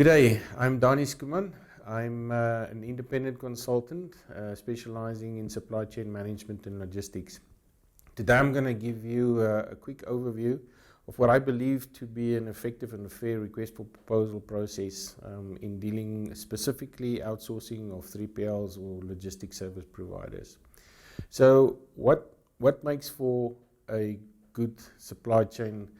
Good day, I'm Danie Schoeman. I'm an independent consultant specializing in supply chain management and logistics. Today I'm going to give you a quick overview of what I believe to be an effective and fair request for proposal process in dealing specifically outsourcing of 3PLs or logistics service providers. So what makes for a good supply chain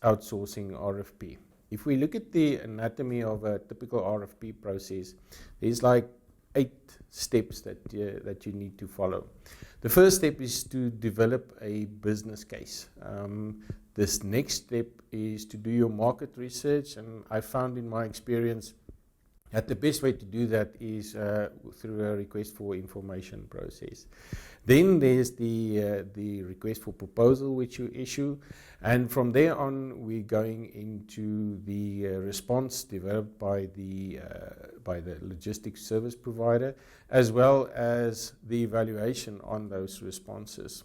outsourcing RFP? If we look at the anatomy of a typical RFP process, there's like 8 steps that you need to follow. The first step is to develop a business case. This next step is to do your market research, and I found in my experience that the best way to do that is through a request for information process. Then there's the request for proposal which you issue, and from there on we're going into the response developed by the logistics service provider, as well as the evaluation on those responses.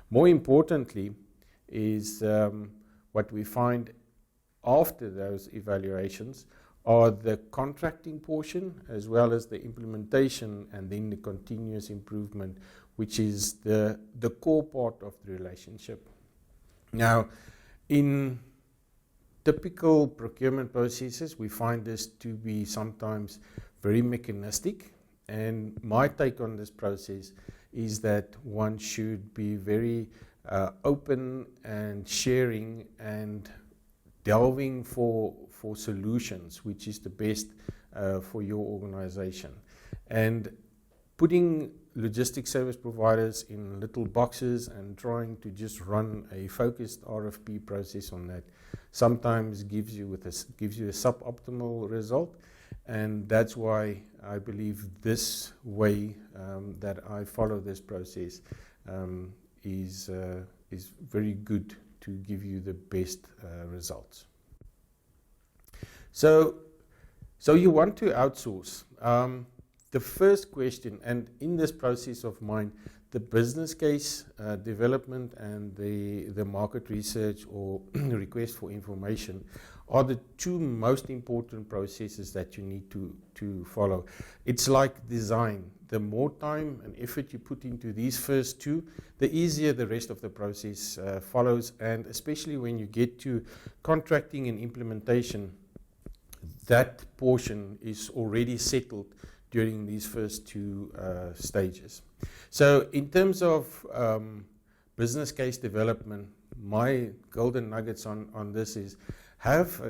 More importantly is what we find after those evaluations are the contracting portion, as well as the implementation, and then the continuous improvement, which is the core part of the relationship. Now, in typical procurement processes, we find this to be sometimes very mechanistic, and my take on this process is that one should be very open and sharing and delving for solutions, which is the best for your organization. And putting logistics service providers in little boxes and trying to just run a focused RFP process on that sometimes gives you a suboptimal result, and that's why I believe this way that I follow this process is very good to give you the best results. So you want to outsource. The first question, and in this process of mine, the business case development and the market research or request for information are the two most important processes that you need to follow. It's like design. The more time and effort you put into these first two, the easier the rest of the process follows, and especially when you get to contracting and implementation, that portion is already settled during these first two stages. So in terms of business case development, my golden nuggets on this is have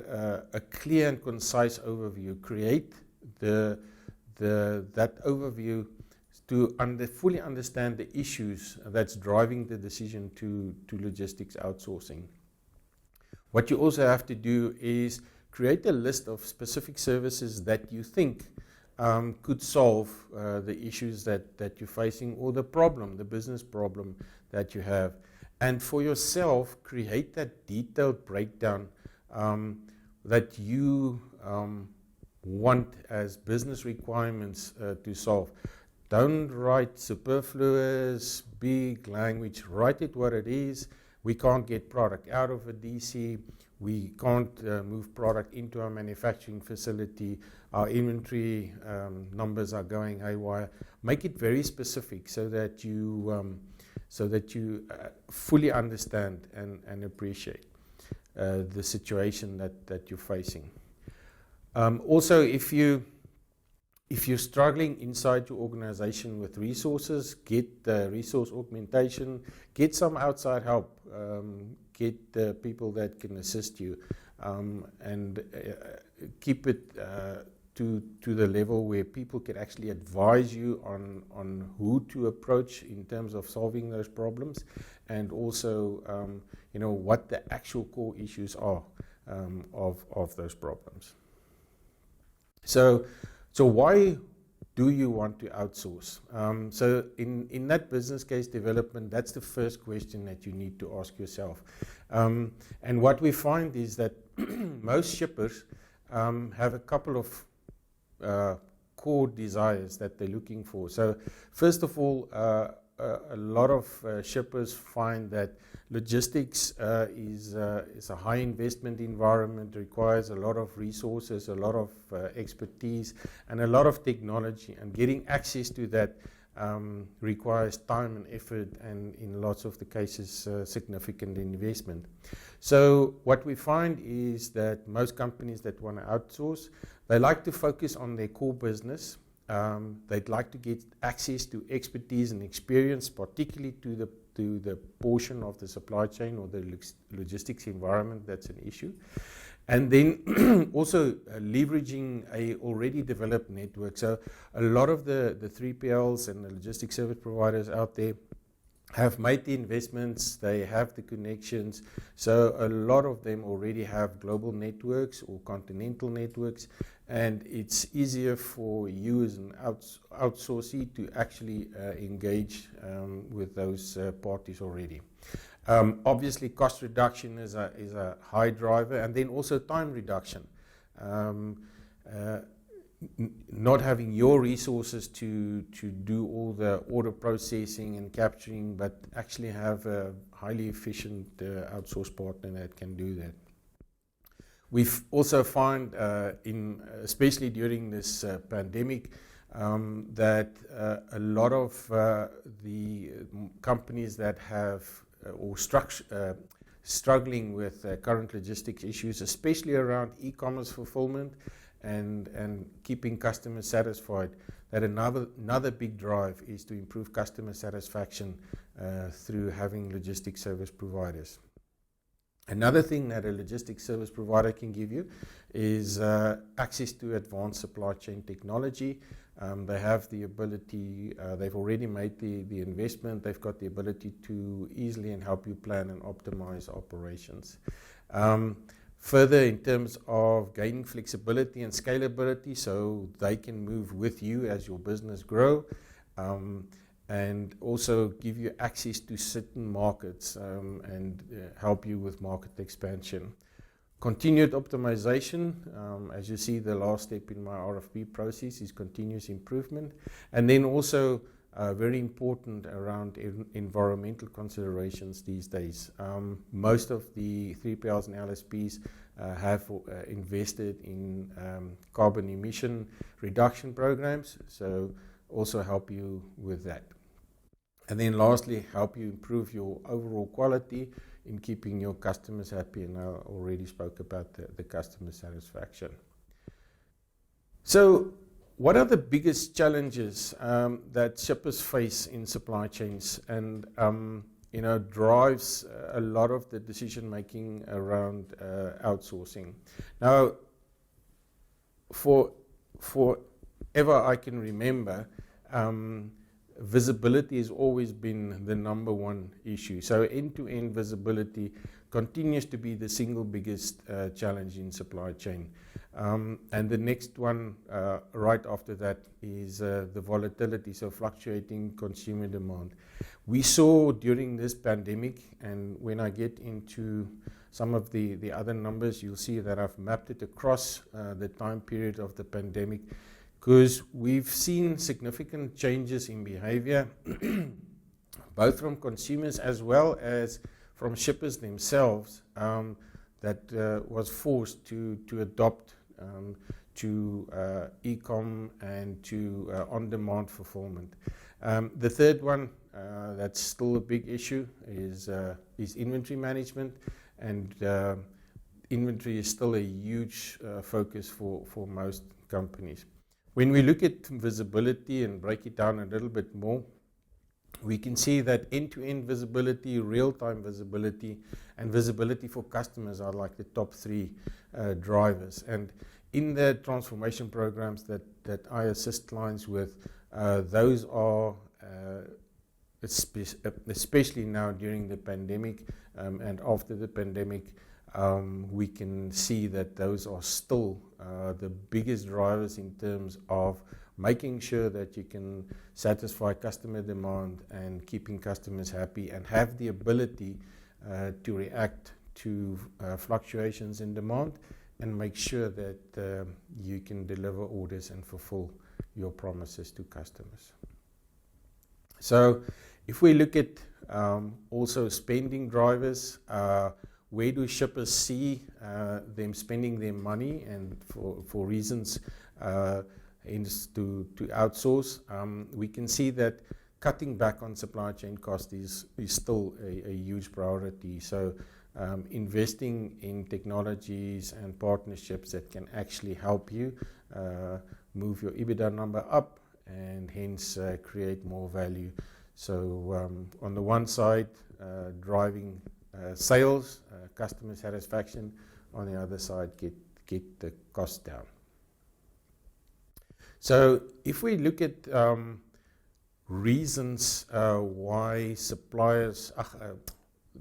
a clear and concise overview. Create that overview to fully understand the issues that's driving the decision to logistics outsourcing. What you also have to do is create a list of specific services that you think could solve the issues that you're facing, or the business problem that you have. And for yourself, create that detailed breakdown that you want as business requirements to solve. Don't write superfluous, big language. Write it what it is. We can't get product out of a DC. We can't move product into our manufacturing facility. Our inventory numbers are going haywire. Make it very specific so that you fully understand and appreciate the situation that you're facing. Also, if you're struggling inside your organization with resources, get resource augmentation, get some outside help, get people that can assist you, and keep it to the level where people can actually advise you on who to approach in terms of solving those problems, and also what the actual core issues are of those problems. So why do you want to outsource? So in that business case development, that's the first question that you need to ask yourself. And what we find is that most shippers have a couple of core desires that they're looking for. So first of all, a lot of shippers find that logistics is a high investment environment, requires a lot of resources, a lot of expertise, and a lot of technology. And getting access to that requires time and effort, and in lots of the cases, significant investment. So what we find is that most companies that want to outsource, they like to focus on their core business. They'd like to get access to expertise and experience, particularly to the portion of the supply chain or the logistics environment that's an issue. And then also leveraging a already developed network. So a lot of the 3PLs and the logistics service providers out there have made the investments, they have the connections. So a lot of them already have global networks or continental networks, and it's easier for you as an outsourcee to actually engage with those parties already. Obviously, cost reduction is a high driver, and then also time reduction. Not having your resources to do all the order processing and capturing, but actually have a highly efficient outsource partner that can do that. We've also found, especially during this pandemic, that a lot of the companies that have struggling with current logistics issues, especially around e-commerce fulfillment and keeping customers satisfied, that another big drive is to improve customer satisfaction through having logistics service providers. Another thing that a logistics service provider can give you is access to advanced supply chain technology. They have the ability, they've already made the investment, they've got the ability to easily and help you plan and optimize operations. Further, in terms of gaining flexibility and scalability, so they can move with you as your business grow, and also give you access to certain markets and help you with market expansion. Continued optimization, as you see, the last step in my RFP process is continuous improvement, and then also very important around environmental considerations these days. Most of the 3PLs and LSPs have invested in carbon emission reduction programs, so also help you with that. And then lastly, help you improve your overall quality in keeping your customers happy, and I already spoke about the customer satisfaction. So what are the biggest challenges that shippers face in supply chains, and drives a lot of the decision making around outsourcing? Now, forever I can remember, visibility has always been the number one issue. So end-to-end visibility continues to be the single biggest challenge in supply chain. And the next one right after that is the volatility, so fluctuating consumer demand. We saw during this pandemic, and when I get into some of the other numbers, you'll see that I've mapped it across the time period of the pandemic, because we've seen significant changes in behavior, both from consumers as well as from shippers themselves, that was forced to adopt to e-com and to on-demand fulfillment. The third one that's still a big issue is inventory management, and inventory is still a huge focus for most companies. When we look at visibility and break it down a little bit more, we can see that end-to-end visibility, real-time visibility, and visibility for customers are like the top three drivers. And in the transformation programs that I assist clients with, those are, especially now during the pandemic and after the pandemic, we can see that those are still the biggest drivers in terms of making sure that you can satisfy customer demand and keeping customers happy, and have the ability to react to fluctuations in demand and make sure that you can deliver orders and fulfill your promises to customers. So If we look at also spending drivers, where do shippers see them spending their money, and for reasons hence to outsource? We can see that cutting back on supply chain cost is still a huge priority. So investing in technologies and partnerships that can actually help you move your EBITDA number up and hence create more value. So on the one side, driving sales, customer satisfaction. On the other side, get the cost down. So if we look at reasons why suppliers,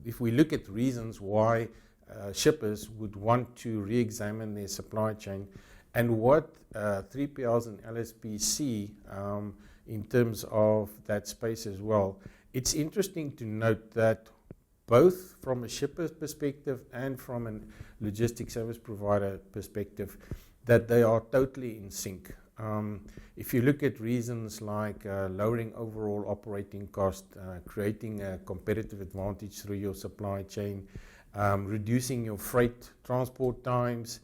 if we look at reasons why shippers would want to re-examine their supply chain, and what 3PLs and LSPs see in terms of that space as well, it's interesting to note that both from a shipper's perspective and from a logistics service provider perspective, that they are totally in sync. If you look at reasons like lowering overall operating cost, creating a competitive advantage through your supply chain, reducing your freight transport times,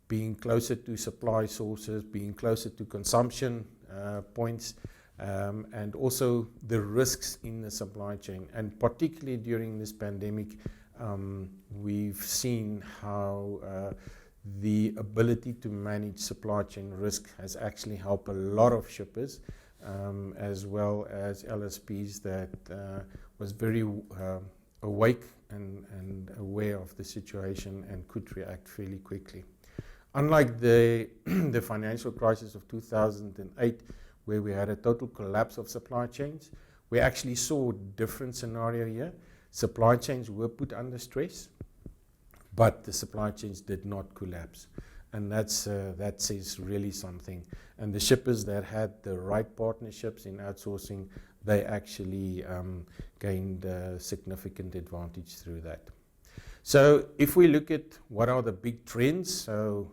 being closer to supply sources, being closer to consumption points, and also the risks in the supply chain. And particularly during this pandemic, we've seen how the ability to manage supply chain risk has actually helped a lot of shippers, as well as LSPs that was very awake and aware of the situation and could react fairly quickly. Unlike the financial crisis of 2008, where we had a total collapse of supply chains, we actually saw a different scenario here. Supply chains were put under stress, but the supply chains did not collapse. And that says really something. And the shippers that had the right partnerships in outsourcing, they actually gained a significant advantage through that. So if we look at what are the big trends, so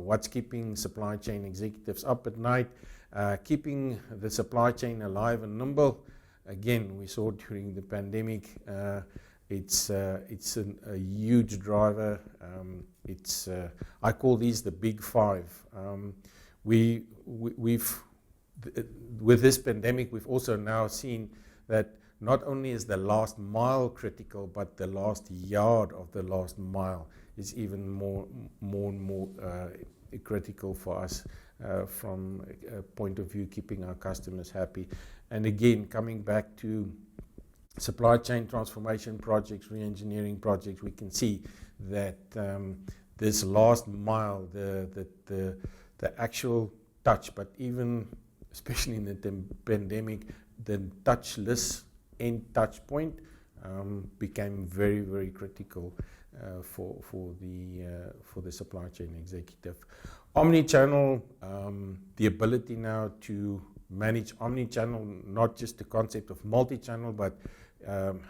what's keeping supply chain executives up at night, keeping the supply chain alive and nimble. Again, we saw during the pandemic, it's a huge driver. I call these the big five. We've with this pandemic, we've also now seen that not only is the last mile critical, but the last yard of the last mile is even more and more critical for us from a point of view keeping our customers happy. And again, coming back to supply chain transformation projects, re-engineering projects, we can see that this last mile, the actual touch, but even especially in the pandemic, the touchless end touch point became very, very critical for the supply chain executive. Omnichannel, the ability now to manage omnichannel, not just the concept of multi-channel, but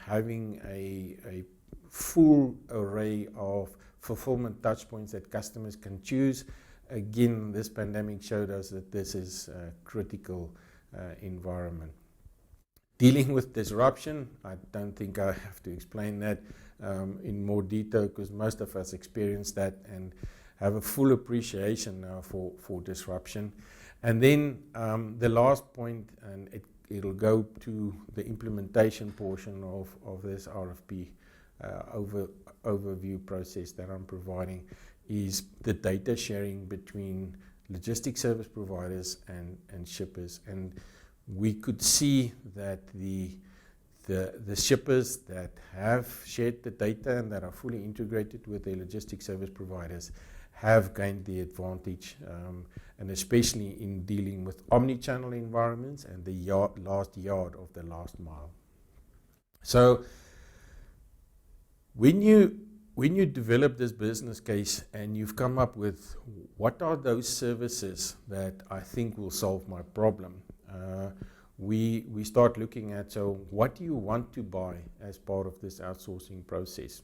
having a full array of fulfillment touch points that customers can choose. Again, this pandemic showed us that this is a critical environment. Dealing with disruption, I don't think I have to explain that in more detail, because most of us experience that and have a full appreciation now for disruption. And then the last point, and it'll go to the implementation portion of this RFP overview process that I'm providing, is the data sharing between logistics service providers and shippers. And we could see that the shippers that have shared the data and that are fully integrated with their logistics service providers have gained the advantage, and especially in dealing with omni-channel environments and the last yard of the last mile. So when you develop this business case and you've come up with what are those services that I think will solve my problem, we start looking at, so what do you want to buy as part of this outsourcing process?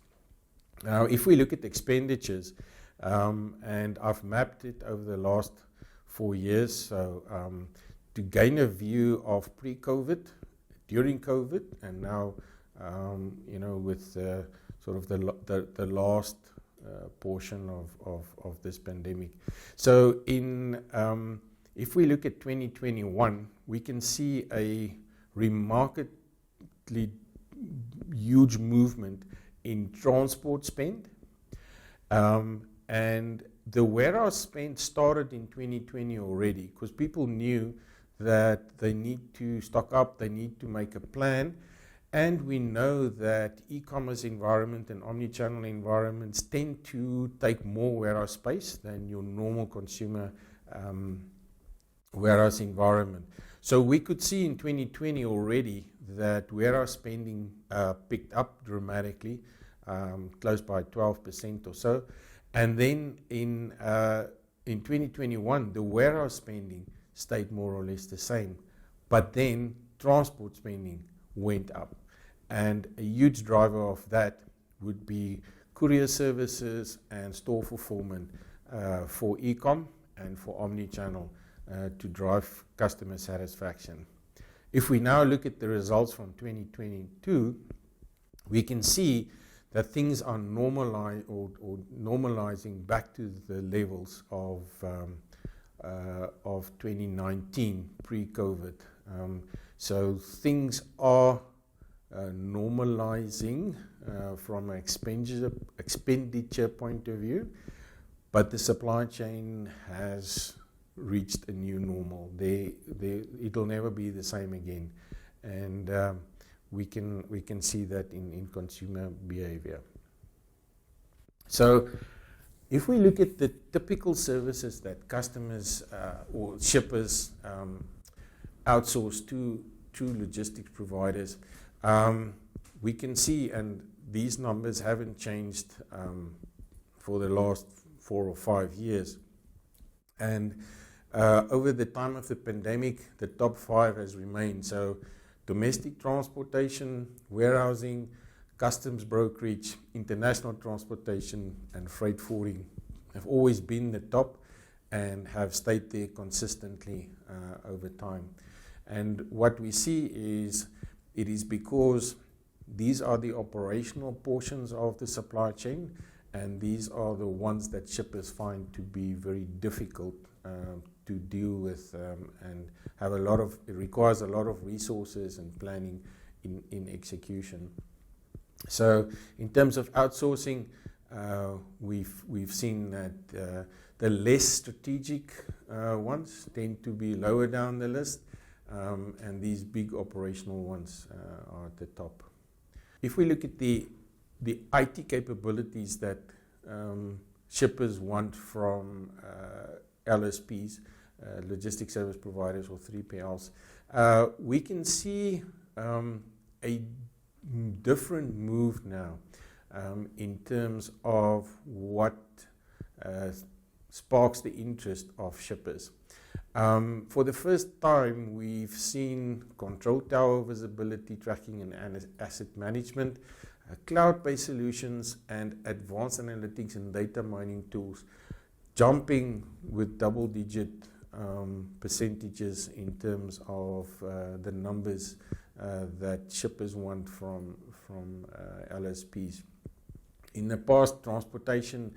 Now, if we look at expenditures, and I've mapped it over the last 4 years, so to gain a view of pre-COVID, during COVID, and now with sort of the last portion of this pandemic. So if we look at 2021, we can see a remarkably huge movement in transport spend, and the warehouse spend started in 2020 already, because people knew that they need to stock up, they need to make a plan. And we know that e-commerce environment and omni-channel environments tend to take more warehouse space than your normal consumer warehouse environment. So we could see in 2020 already that warehouse spending picked up dramatically, close by 12% or so. And then in 2021, the warehouse spending stayed more or less the same. But then transport spending went up. And a huge driver of that would be courier services and store fulfillment for e-com and for omni-channel to drive customer satisfaction. If we now look at the results from 2022, we can see that things are normalizing back to the levels of 2019 pre-COVID. So things are normalizing from an expenditure point of view, but the supply chain has reached a new normal. It'll never be the same again, and we can see that in consumer behavior. So if we look at the typical services that customers or shippers outsource to logistics providers, we can see, and these numbers haven't changed for the last 4 or 5 years. And over the time of the pandemic, the top 5 has remained. So domestic transportation, warehousing, customs brokerage, international transportation, and freight forwarding have always been the top and have stayed there consistently over time. And what we see is it is because these are the operational portions of the supply chain, and these are the ones that shippers find to be very difficult to deal with and it requires a lot of resources and planning in execution. So in terms of outsourcing, we've seen that the less strategic ones tend to be lower down the list, and these big operational ones are at the top. If we look at the IT capabilities that shippers want from LSPs, logistics service providers or 3PLs, we can see a different move now in terms of what sparks the interest of shippers. For the first time, we've seen control tower visibility tracking and asset management, cloud-based solutions, and advanced analytics and data mining tools jumping with double-digit percentages in terms of the numbers that shippers want from LSPs. In the past, transportation,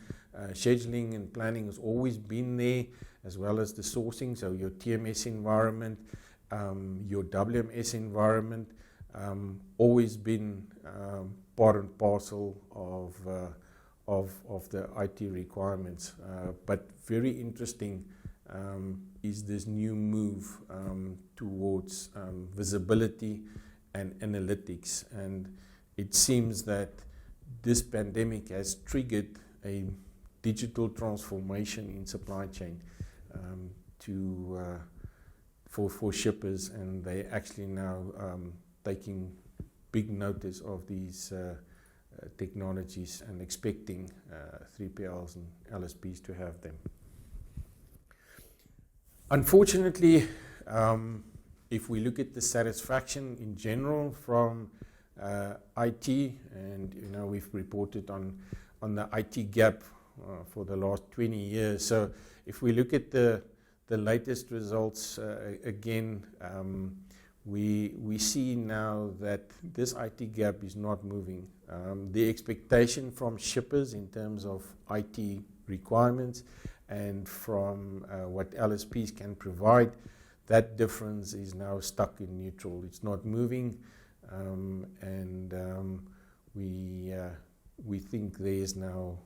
scheduling and planning has always been there, as well as the sourcing, so your TMS environment, your WMS environment, always been part and parcel of the IT requirements. But very interesting is this new move towards visibility and analytics, and it seems that this pandemic has triggered a digital transformation in supply chain for shippers, and they actually now taking big notice of these technologies and expecting 3PLs and LSPs to have them. Unfortunately, if we look at the satisfaction in general from IT, and we've reported on the IT gap for the last 20 years. So if we look at the latest results, again, we see now that this IT gap is not moving. The expectation from shippers in terms of IT requirements and from what LSPs can provide, that difference is now stuck in neutral. It's not moving, and we think there is now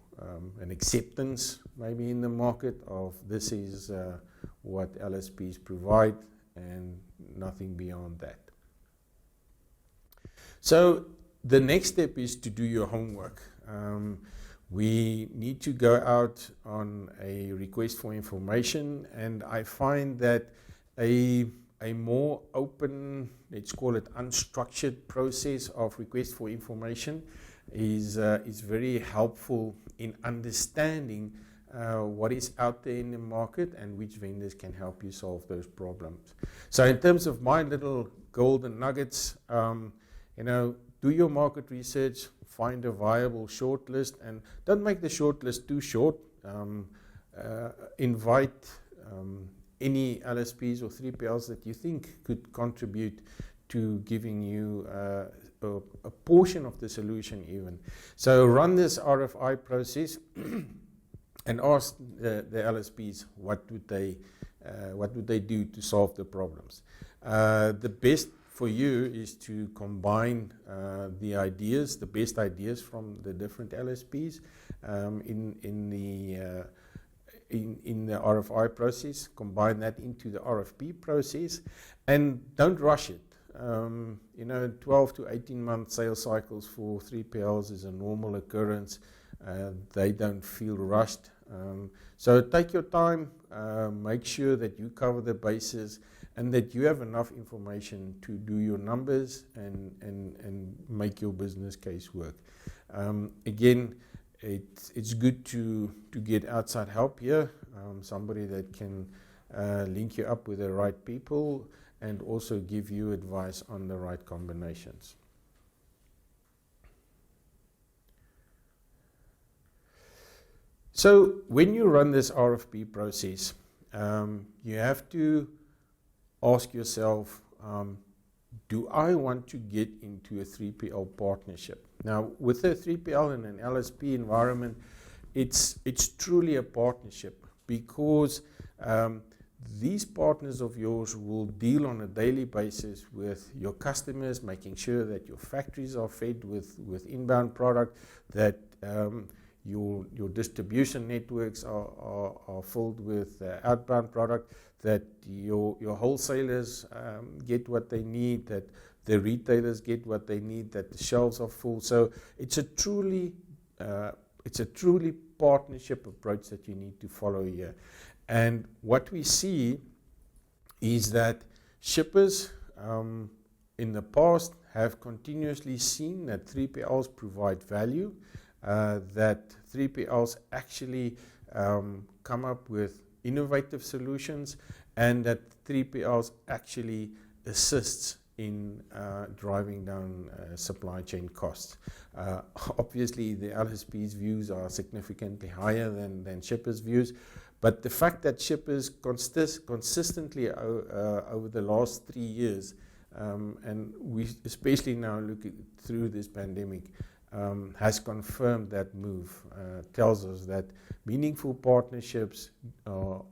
an acceptance maybe in the market of this is what LSPs provide and nothing beyond that. So the next step is to do your homework. We need to go out on a request for information, and I find that a more open, let's call it unstructured process of request for information is very helpful in understanding what is out there in the market and which vendors can help you solve those problems. So in terms of my little golden nuggets, do your market research, find a viable shortlist, and don't make the shortlist too short. Invite any LSPs or 3PLs that you think could contribute to giving you a portion of the solution even. So run this RFI process and ask the LSPs what would they do to solve the problems. The best for you is to combine the best ideas from the different LSPs in the RFI process, combine that into the RFP process, and don't rush it. 12 to 18 month sales cycles for 3PLs is a normal occurrence. They don't feel rushed. So take your time, make sure that you cover the bases and that you have enough information to do your numbers and make your business case work. Again, it's good to get outside help here, somebody that can link you up with the right people and also give you advice on the right combinations. So when you run this RFP process, you have to ask yourself, do I want to get into a 3PL partnership? Now, with a 3PL and an LSP environment, it's truly a partnership because these partners of yours will deal on a daily basis with your customers, making sure that your factories are fed with inbound product, that your distribution networks are filled with outbound product, that your wholesalers get what they need, that the retailers get what they need, that the shelves are full. So it's a truly partnership approach that you need to follow here. And what we see is that shippers in the past have continuously seen that 3PLs provide value, that 3PLs actually come up with innovative solutions, and that 3PLs actually assists in driving down supply chain costs. Obviously, the LSP's views are significantly higher than shippers' views, but the fact that shippers consistently over the last 3 years, and we especially now looking through this pandemic, has confirmed that move, tells us that meaningful partnerships are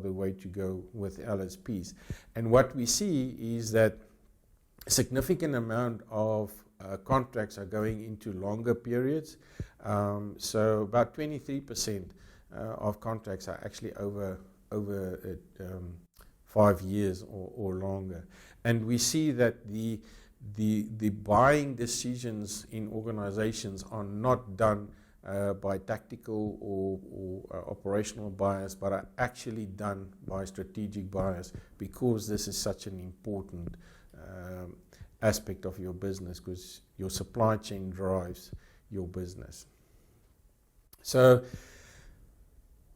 the way to go with LSPs. And what we see is that a significant amount of contracts are going into longer periods. So about 23% of contracts are actually over 5 years or longer. And we see that the buying decisions in organizations are not done by tactical or operational buyers, but are actually done by strategic buyers, because this is such an important aspect of your business, because your supply chain drives your business. So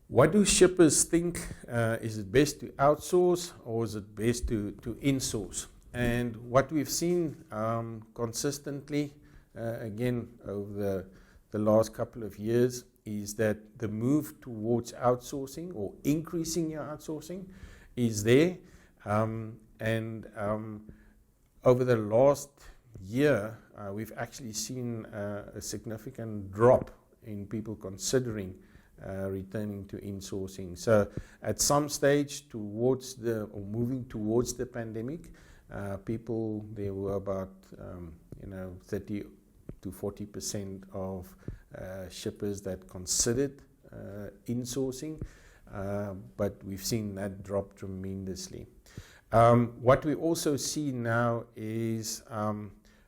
what do shippers think? Is it best to outsource or is it best to insource? And what we've seen consistently, again, over the last couple of years, is that the move towards outsourcing or increasing your outsourcing is there. And over the last year, we've actually seen a significant drop in people considering returning to insourcing. So at some stage moving towards the pandemic, there were about 30 to 40% of shippers that considered insourcing, but we've seen that drop tremendously. What we also see now is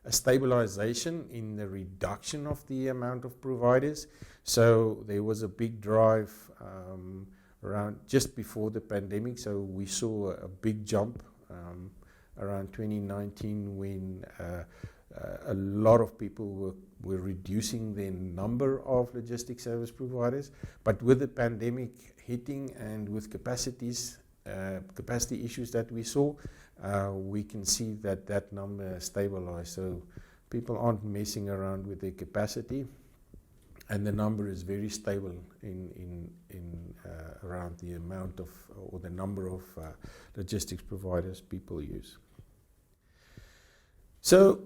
a stabilization in the reduction of the amount of providers. So there was a big drive around just before the pandemic. So we saw a big jump around 2019 when a lot of people were reducing their number of logistics service providers. But with the pandemic hitting and with capacity issues that we saw, we can see that number stabilized. So people aren't messing around with their capacity, and the number is very stable in around the amount of or the number of logistics providers people use. So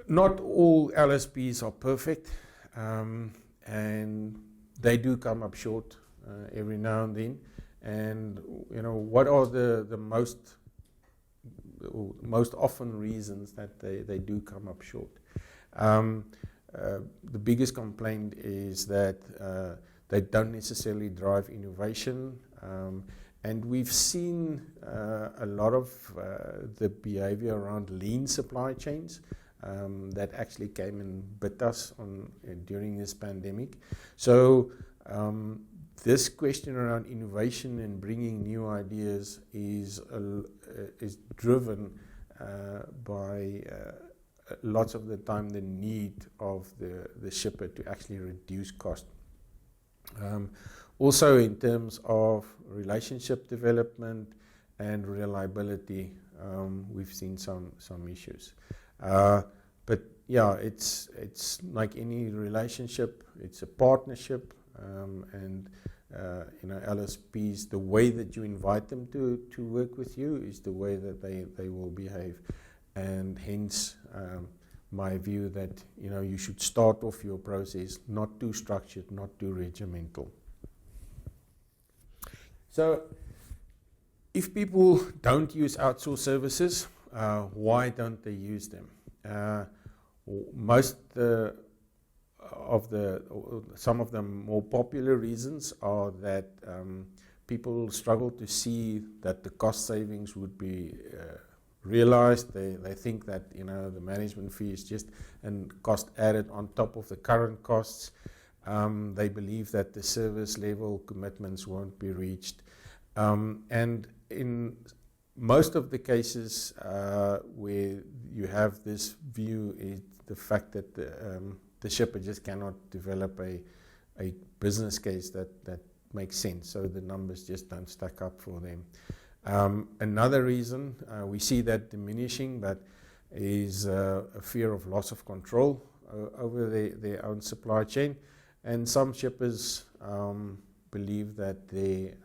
not all LSPs are perfect, and they do come up short every now and then. And what are the most often reasons that they do come up short? The biggest complaint is that they don't necessarily drive innovation, and we've seen a lot of the behavior around lean supply chains that actually came and bit us during this pandemic. So this question around innovation and bringing new ideas is driven by lots of the time the need of the shipper to actually reduce cost. Also in terms of relationship development and reliability, we've seen some issues. But yeah, it's like any relationship, it's a partnership, and LSPs, the way that you invite them to work with you is the way that they will behave. And hence my view that you should start off your process not too structured, not too regimental. So if people don't use outsourced services, why don't they use them? Some of the more popular reasons are that people struggle to see that the cost savings would be realized. They think that the management fee is just a cost added on top of the current costs. They believe that the service level commitments won't be reached, and in most of the cases where you have this view is the fact that the shipper just cannot develop a business case that makes sense, so the numbers just don't stack up for them. Another reason, we see that diminishing, but is a fear of loss of control over their own supply chain, and some shippers believe that their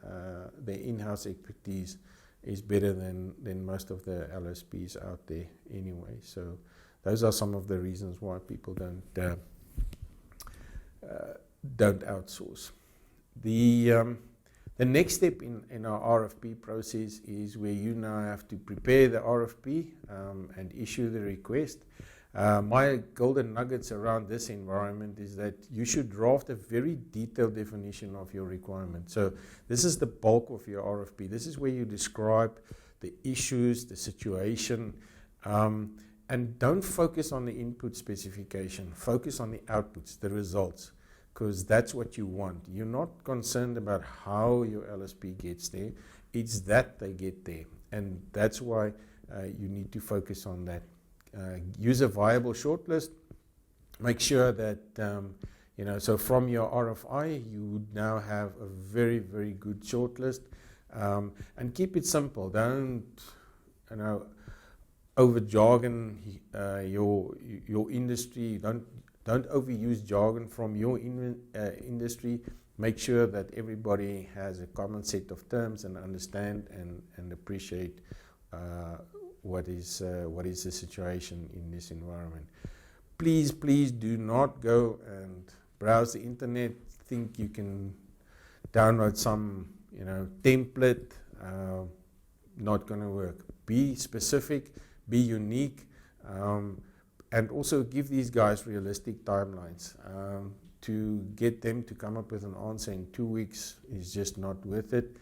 in-house expertise is better than most of the LSPs out there anyway. So those are some of the reasons why people don't outsource. The next step in our RFP process is where you now have to prepare the RFP and issue the request. My golden nuggets around this environment is that you should draft a very detailed definition of your requirement. So this is the bulk of your RFP. This is where you describe the issues, the situation, and don't focus on the input specification. Focus on the outputs, the results, because that's what you want. You're not concerned about how your LSP gets there. It's that they get there, and that's why you need to focus on that. Use a viable shortlist. Make sure that so from your RFI you would now have a very, very good shortlist, and keep it simple. Don't over jargon your industry. Don't overuse jargon from your industry. Make sure that everybody has a common set of terms and understand and appreciate what is the situation in this environment. Please do not go and browse the internet, think you can download some template. Not going to work. Be specific, be unique, and also give these guys realistic timelines. To get them to come up with an answer in 2 weeks is just not worth it.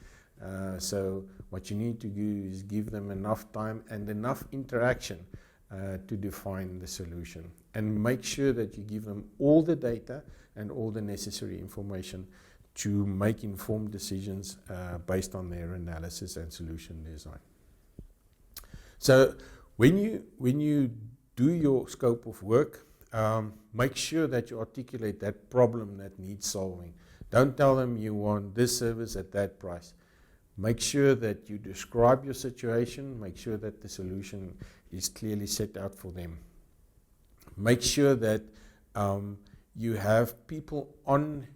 So what you need to do is give them enough time and enough interaction to define the solution. And make sure that you give them all the data and all the necessary information to make informed decisions based on their analysis and solution design. So when you do your scope of work, make sure that you articulate that problem that needs solving. Don't tell them you want this service at that price. Make sure that you describe your situation. Make sure that the solution is clearly set out for them. Make sure that you have people on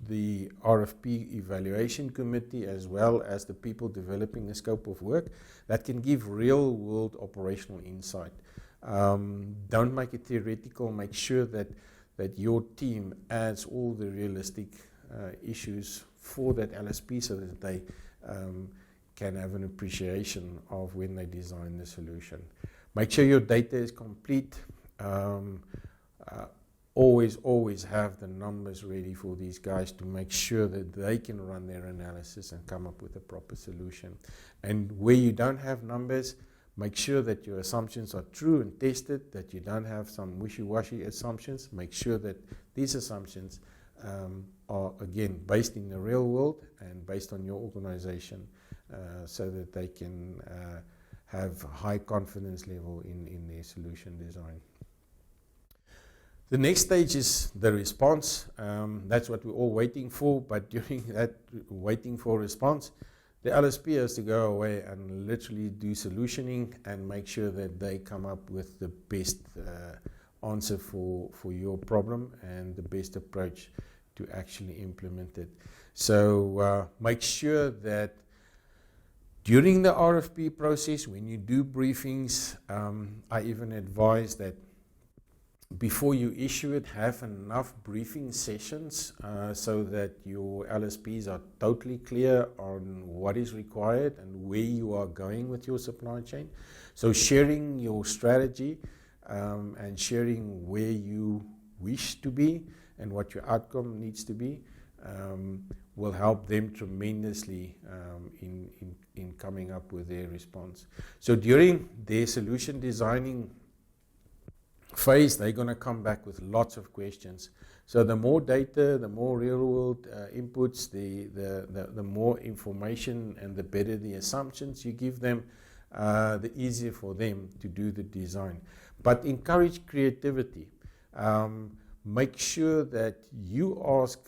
the RFP evaluation committee, as well as the people developing the scope of work, that can give real world operational insight. Don't make it theoretical. Make sure that your team adds all the realistic issues for that LSP so that they can have an appreciation of when they design the solution. Make sure your data is complete. Always have the numbers ready for these guys to make sure that they can run their analysis and come up with a proper solution. And where you don't have numbers, make sure that your assumptions are true and tested, that you don't have some wishy-washy assumptions. Make sure that these assumptions are, again, based in the real world and based on your organization so that they can have high confidence level in their solution design. The next stage is the response. That's what we're all waiting for, but during that waiting for response, the LSP has to go away and literally do solutioning and make sure that they come up with the best answer for your problem and the best approach to actually implement it. So make sure that during the RFP process, when you do briefings, I even advise that before you issue it, have enough briefing sessions so that your LSPs are totally clear on what is required and where you are going with your supply chain. So sharing your strategy and sharing where you wish to be and what your outcome needs to be will help them tremendously in coming up with their response. So during their solution designing phase, they're going to come back with lots of questions. So the more data, the more real world inputs, the more information and the better the assumptions you give them, the easier for them to do the design. But encourage creativity. Make sure that you ask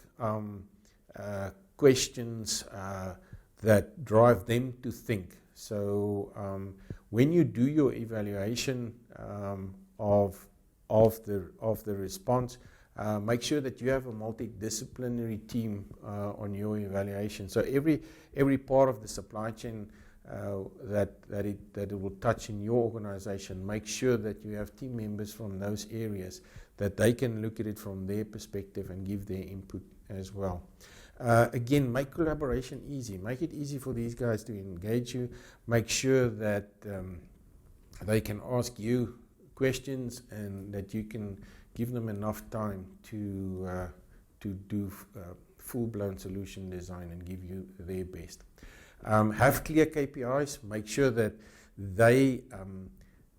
questions that drive them to think. So when you do your evaluation of the response, make sure that you have a multidisciplinary team on your evaluation. So every part of the supply chain that it will touch in your organization, make sure that you have team members from those areas that they can look at it from their perspective and give their input as well. Again, make collaboration easy. Make it easy for these guys to engage you. Make sure that they can ask you questions and that you can give them enough time to do full-blown solution design and give you their best. Have clear KPIs. Make sure that they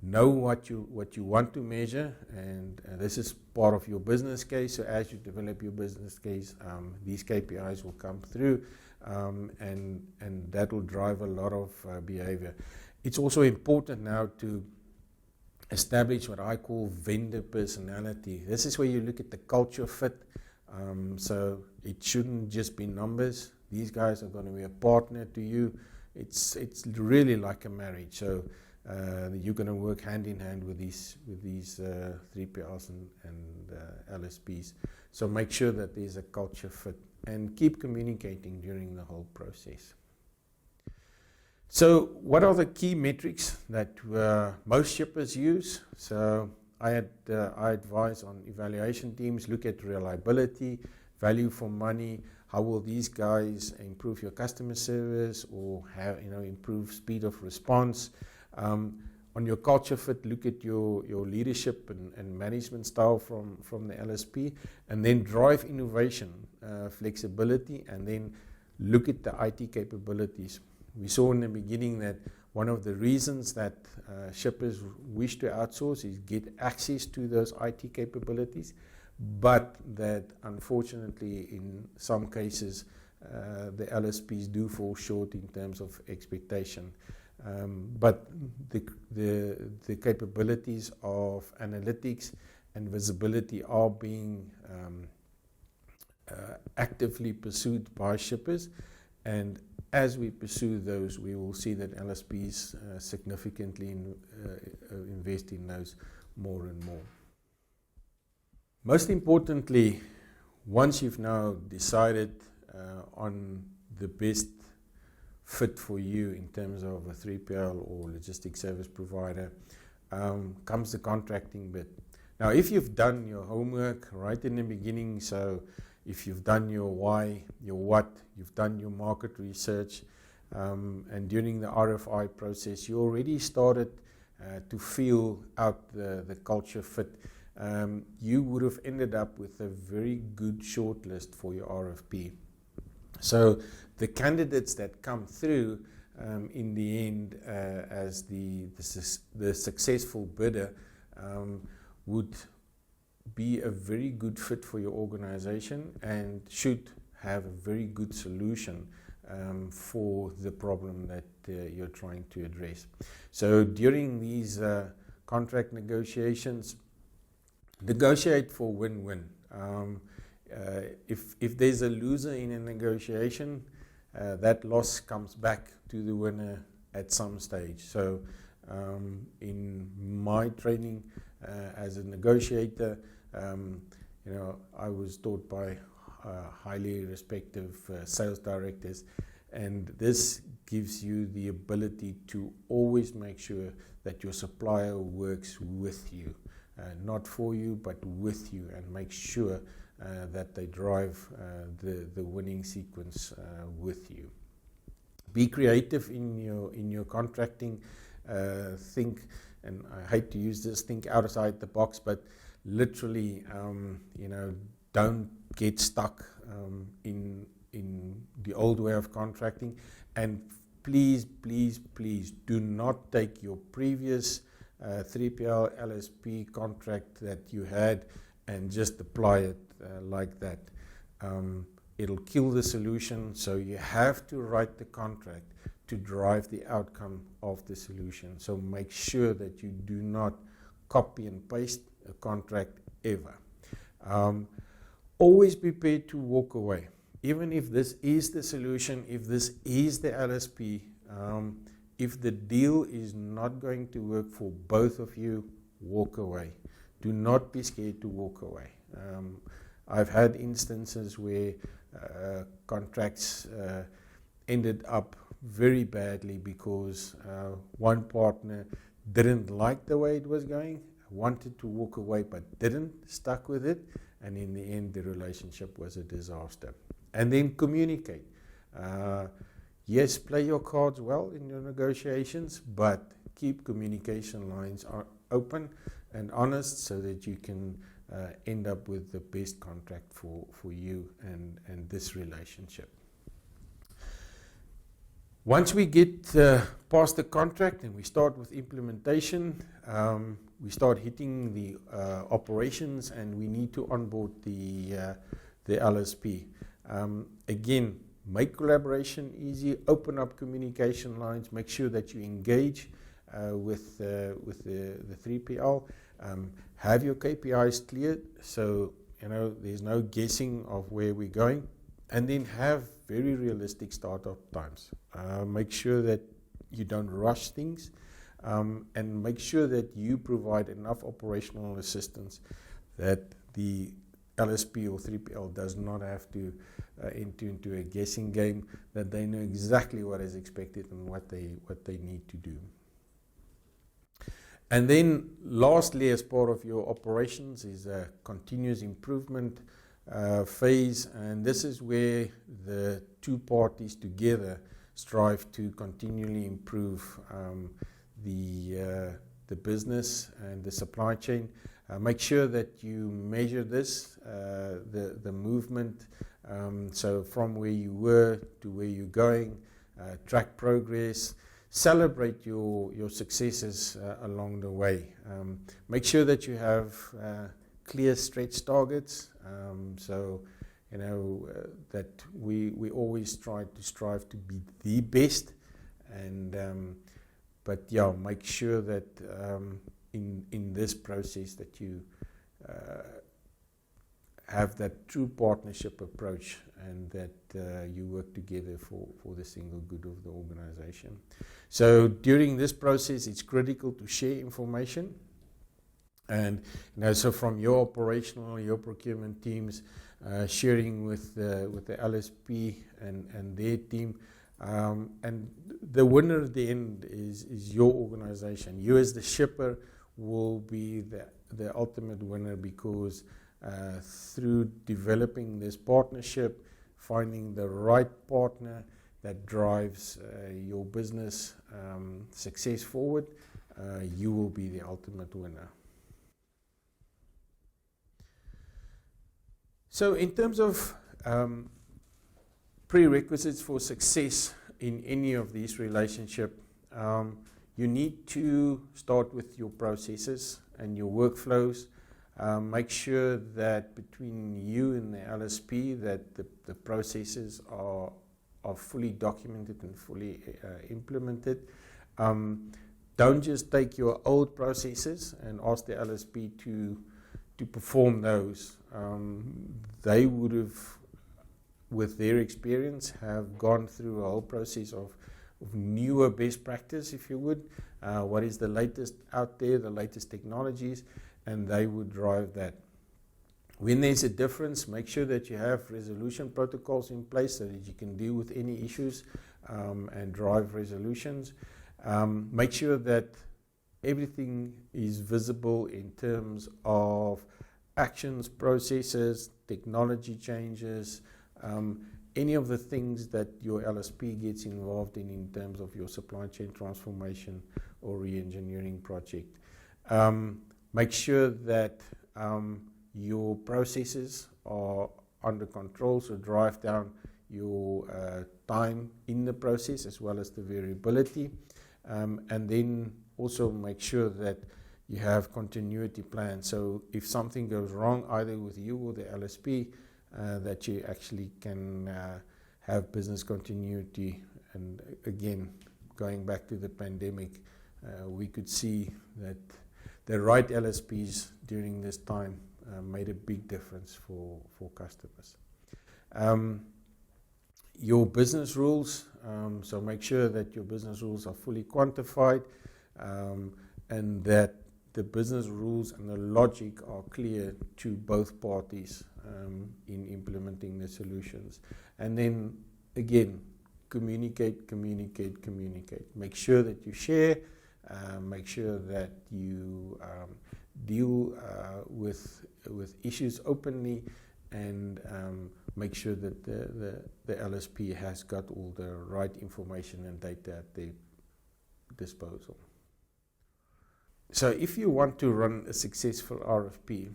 know what you want to measure, and this is part of your business case. So as you develop your business case, these KPIs will come through, and that will drive a lot of behavior. It's also important now to establish what I call vendor personality. This is where you look at the culture fit. So it shouldn't just be numbers. These guys are going to be a partner to you. It's really like a marriage. So you're going to work hand in hand with these 3PLs and LSPs. So make sure that there's a culture fit and keep communicating during the whole process. So what are the key metrics that most shippers use? So I advise on evaluation teams, look at reliability, value for money, how will these guys improve your customer service or improve speed of response. On your culture fit, look at your leadership and management style from the LSP, and then drive innovation, flexibility, and then look at the IT capabilities. We saw in the beginning that one of the reasons that shippers wish to outsource is get access to those IT capabilities, but that unfortunately in some cases the LSPs do fall short in terms of expectation. But the capabilities of analytics and visibility are being actively pursued by shippers, and as we pursue those, we will see that LSPs significantly invest in those more and more. Most importantly, once you've now decided on the best fit for you in terms of a 3PL or logistics service provider, comes the contracting bit. Now, if you've done your homework right in the beginning, so if you've done your why, your what, you've done your market research, and during the RFI process, you already started to feel out the culture fit, you would have ended up with a very good shortlist for your RFP. So the candidates that come through in the end as the successful bidder would be a very good fit for your organization and should have a very good solution for the problem that you're trying to address. So during these contract negotiations, negotiate for win-win. If there's a loser in a negotiation, that loss comes back to the winner at some stage. So in my training as a negotiator, I was taught by highly respected sales directors, and this gives you the ability to always make sure that your supplier works with you, not for you, but with you, and make sure that they drive the winning sequence with you. Be creative in your contracting. Think, and I hate to use this, think outside the box, but literally, don't get stuck in the old way of contracting. And please, please, please do not take your previous 3PL LSP contract that you had and just apply it like that. It'll kill the solution, so you have to write the contract to drive the outcome of the solution. So make sure that you do not copy and paste a contract ever. Always be prepared to walk away. Even if this is the solution, if this is the LSP, if the deal is not going to work for both of you, walk away. Do not be scared to walk away. I've had instances where contracts ended up very badly because one partner didn't like the way it was going, wanted to walk away but didn't, stuck with it, and in the end the relationship was a disaster. And then communicate. Yes, play your cards well in your negotiations, but keep communication lines open and honest so that you can end up with the best contract for you and this relationship. Once we get past the contract and we start with implementation, we start hitting the operations, and we need to onboard the LSP. Again, make collaboration easy, open up communication lines, make sure that you engage with the 3PL. Have your KPIs cleared so there's no guessing of where we're going, and then have very realistic startup times. Make sure that you don't rush things, and make sure that you provide enough operational assistance that the LSP or 3PL does not have to enter into a guessing game, that they know exactly what is expected and what they need to do. And then lastly, as part of your operations is a continuous improvement phase, and this is where the two parties together strive to continually improve the business and the supply chain. Make sure that you measure this, the movement, so from where you were to where you're going, track progress, celebrate your successes along the way. Make sure that you have clear stretch targets, so that we always strive to be the best, and but yeah, make sure that in this process that you have that true partnership approach, and that you work together for the single good of the organization. So during this process, it's critical to share information, and so from your operational, your procurement teams, sharing with the LSP and their team, and the winner at the end is your organization. You as the shipper will be the ultimate winner, because through developing this partnership, finding the right partner that drives your business success forward, you will be the ultimate winner. So in terms of prerequisites for success in any of these relationships, you need to start with your processes and your workflows. Make sure that between you and the LSP that the processes are fully documented and fully implemented. Don't just take your old processes and ask the LSP to perform those. They would have, with their experience, have gone through a whole process of newer best practice, if you would. What is the latest out there, the latest technologies, and they would drive that. When there's a difference, make sure that you have resolution protocols in place so that you can deal with any issues and drive resolutions. Make sure that everything is visible in terms of actions, processes, technology changes, any of the things that your LSP gets involved in terms of your supply chain transformation or re-engineering project. Make sure that your processes are under control, so drive down your time in the process as well as the variability, and then also make sure that you have continuity plans. So if something goes wrong either with you or the LSP, that you actually can have business continuity. And again, going back to the pandemic, we could see that the right LSPs during this time made a big difference for customers. Your business rules, so make sure that your business rules are fully quantified, and that the business rules and the logic are clear to both parties in implementing the solutions. And then again, communicate. Make sure that you share, make sure that you deal with issues openly, and make sure that the LSP has got all the right information and data at their disposal. So if you want to run a successful RFP,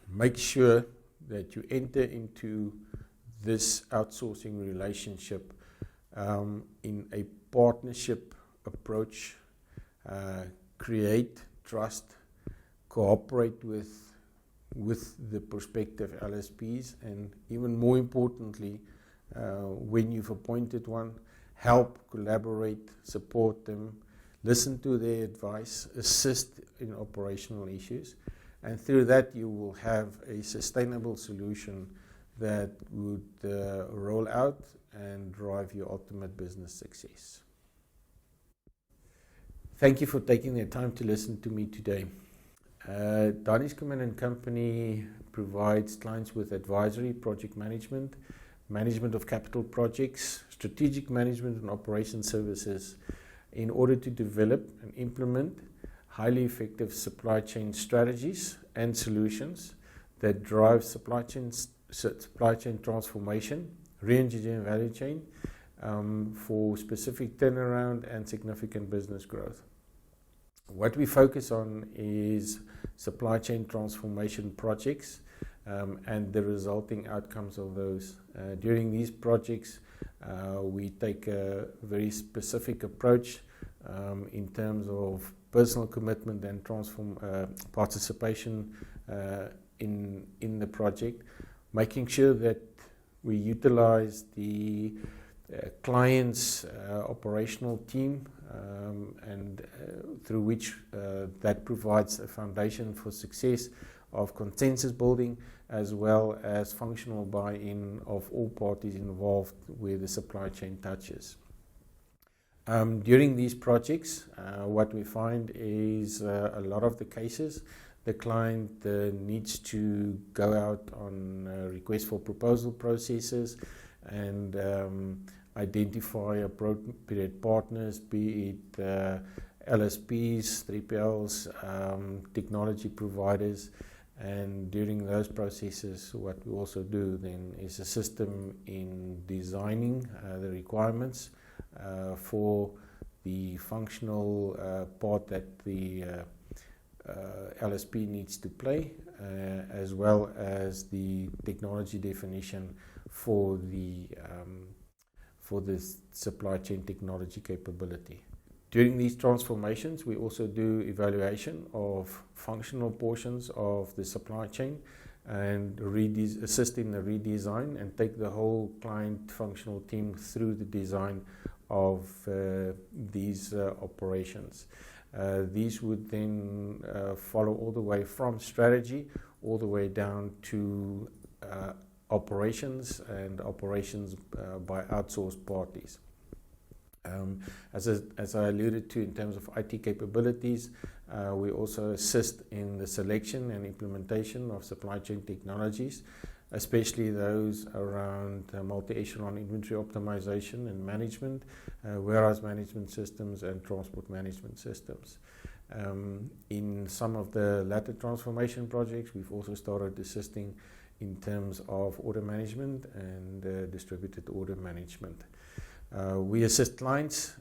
make sure that you enter into this outsourcing relationship in a partnership approach, create trust, cooperate with the prospective LSPs, and even more importantly, when you've appointed one, help, collaborate, support them, listen to their advice, assist in operational issues, and through that you will have a sustainable solution that would roll out and drive your ultimate business success. Thank you for taking the time to listen to me today. Danie Schoeman and Company provides clients with advisory, project management, management of capital projects, strategic management and operation services in order to develop and implement highly effective supply chain strategies and solutions that drive supply chain transformation, re-engineering value chain for specific turnaround and significant business growth. What we focus on is supply chain transformation projects and the resulting outcomes of those. During these projects, we take a very specific approach in terms of personal commitment and participation in the project, making sure that we utilize the client's operational team and through which that provides a foundation for success of consensus building as well as functional buy-in of all parties involved where the supply chain touches. During these projects, what we find is a lot of the cases the client needs to go out on request for proposal processes and identify appropriate partners, be it LSPs, 3PLs, technology providers. And during those processes, what we also do then is assist them in designing the requirements for the functional part that the LSP needs to play, as well as the technology definition for the supply chain technology capability. During these transformations, we also do evaluation of functional portions of the supply chain and assist in the redesign and take the whole client functional team through the design of these operations. These would then follow all the way from strategy all the way down to operations and operations by outsourced parties. As I alluded to in terms of IT capabilities, we also assist in the selection and implementation of supply chain technologies, especially those around multi-echelon inventory optimization and management, warehouse management systems and transport management systems. In some of the latter transformation projects, we've also started assisting in terms of order management and distributed order management. We assist clients,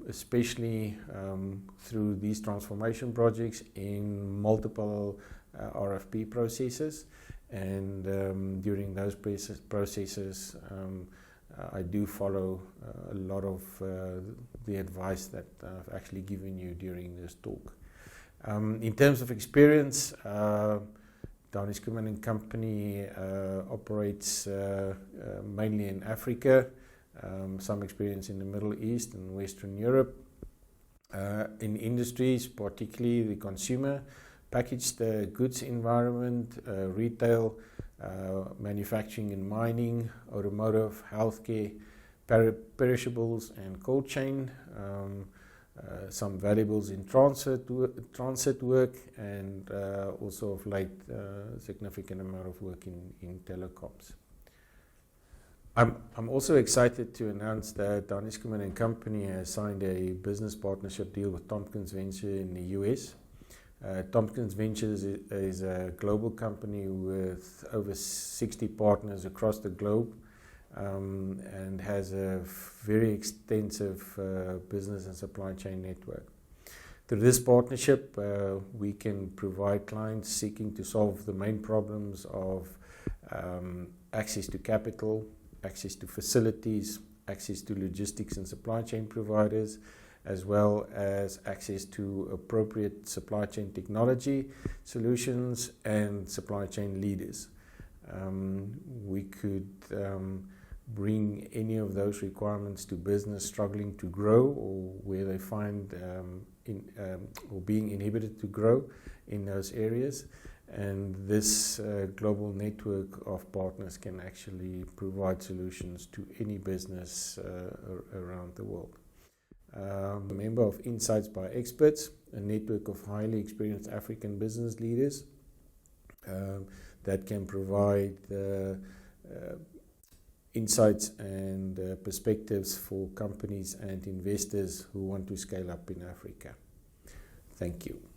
especially through these transformation projects, in multiple RFP processes, and during those processes I do follow a lot of the advice that I've actually given you during this talk. In terms of experience, Danie Schoeman and Company operates mainly in Africa, some experience in the Middle East and Western Europe. In industries, particularly the consumer, packaged goods environment, retail, manufacturing and mining, automotive, healthcare, perishables and cold chain, some valuables in transit work, and also of late significant amount of work in telecoms. I'm also excited to announce that Danie Schoeman and Company has signed a business partnership deal with Tompkins Venture in the US. Tompkins Ventures is a global company with over 60 partners across the globe and has a very extensive business and supply chain network. Through this partnership, we can provide clients seeking to solve the main problems of access to capital, access to facilities, access to logistics and supply chain providers, as well as access to appropriate supply chain technology solutions and supply chain leaders. We could bring any of those requirements to business struggling to grow or where they find or being inhibited to grow in those areas. And this global network of partners can actually provide solutions to any business around the world. a member of Insights by Experts, a network of highly experienced African business leaders that can provide insights and perspectives for companies and investors who want to scale up in Africa. Thank you.